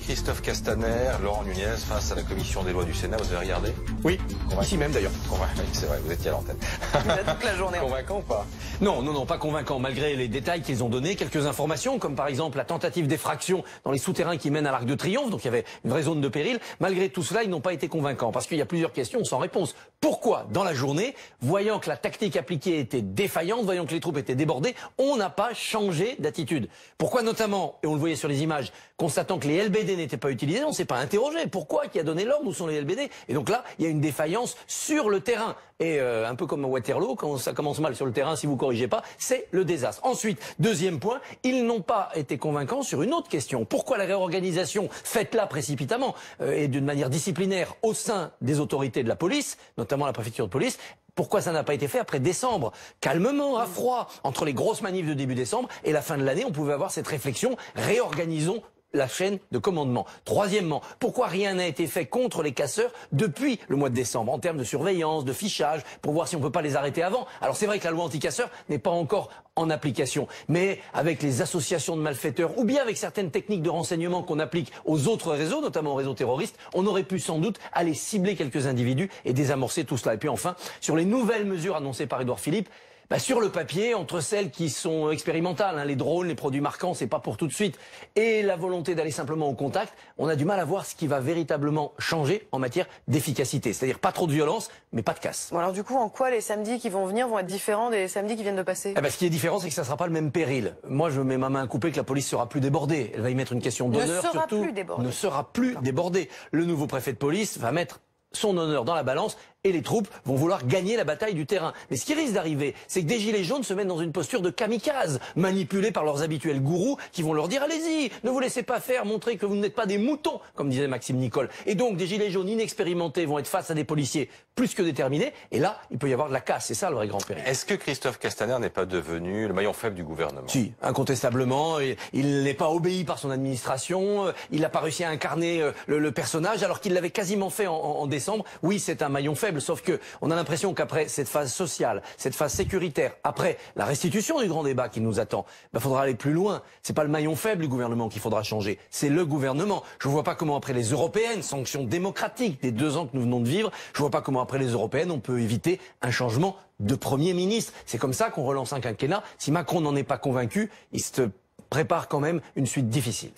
Christophe Castaner, Laurent Nunez face à la commission des lois du Sénat. Vous avez regardé? Oui, ici même d'ailleurs. Oui, c'est vrai, vous étiez à l'antenne. Toute la journée. Convaincant ou pas? Non, pas convaincant, malgré les détails qu'ils ont donnés, quelques informations, comme par exemple la tentative d'effraction dans les souterrains qui mènent à l'Arc de Triomphe, donc il y avait une vraie zone de péril. Malgré tout cela, ils n'ont pas été convaincants, parce qu'il y a plusieurs questions sans réponse. Pourquoi, dans la journée, voyant que la tactique appliquée était défaillante, voyant que les troupes étaient débordées, on n'a pas changé d'attitude? Pourquoi notamment, et on le voyait sur les images, constatant que les LBD n'étaient pas utilisés, on ne s'est pas interrogé. Pourquoi? Qui a donné l'ordre? Où sont les LBD? Et donc là, il y a une défaillance sur le terrain. Et un peu comme à Waterloo, quand ça commence mal sur le terrain, si vous corrigez pas, c'est le désastre. Ensuite, deuxième point, ils n'ont pas été convaincants sur une autre question. Pourquoi la réorganisation faite là précipitamment et d'une manière disciplinaire au sein des autorités de la police, notamment la préfecture de police, pourquoi ça n'a pas été fait après décembre? Calmement, à froid, entre les grosses manifs de début décembre et la fin de l'année, on pouvait avoir cette réflexion, réorganisons la chaîne de commandement. Troisièmement, pourquoi rien n'a été fait contre les casseurs depuis le mois de décembre, en termes de surveillance, de fichage, pour voir si on peut pas les arrêter avant? Alors c'est vrai que la loi anti-casseurs n'est pas encore en application, mais avec les associations de malfaiteurs, ou bien avec certaines techniques de renseignement qu'on applique aux autres réseaux, notamment aux réseaux terroristes, on aurait pu sans doute aller cibler quelques individus et désamorcer tout cela. Et puis enfin, sur les nouvelles mesures annoncées par Édouard Philippe, sur le papier, entre celles qui sont expérimentales, les drones, les produits marquants, c'est pas pour tout de suite, et la volonté d'aller simplement au contact, on a du mal à voir ce qui va véritablement changer en matière d'efficacité. C'est-à-dire pas trop de violence, mais pas de casse. Bon alors du coup, en quoi les samedis qui vont venir vont être différents des samedis qui viennent de passer? Ce qui est différent, c'est que ça sera pas le même péril. Moi, je mets ma main à couper que la police sera plus débordée. Elle va y mettre une question d'honneur, surtout. Ne sera plus débordée. Le nouveau préfet de police va mettre son honneur dans la balance et les troupes vont vouloir gagner la bataille du terrain. Mais ce qui risque d'arriver, c'est que des gilets jaunes se mettent dans une posture de kamikaze, manipulés par leurs habituels gourous qui vont leur dire « Allez-y, ne vous laissez pas faire, montrez que vous n'êtes pas des moutons », comme disait Maxime Nicole. Et donc des gilets jaunes inexpérimentés vont être face à des policiers plus que déterminés, et là, il peut y avoir de la casse. C'est ça le vrai grand péril. Est-ce que Christophe Castaner n'est pas devenu le maillon faible du gouvernement? Si, incontestablement. Il n'est pas obéi par son administration, il n'a pas réussi à incarner le personnage, alors qu'il l'avait quasiment fait en décembre. Oui, c'est un maillon faible, sauf que on a l'impression qu'après cette phase sociale, cette phase sécuritaire, après la restitution du grand débat qui nous attend, faudra aller plus loin. C'est pas le maillon faible du gouvernement qu'il faudra changer, c'est le gouvernement. Je vois pas comment après les européennes, sanctions démocratiques des 2 ans que nous venons de vivre, je vois pas comment après les européennes on peut éviter un changement de Premier ministre. C'est comme ça qu'on relance un quinquennat. Si Macron n'en est pas convaincu, il se prépare quand même une suite difficile.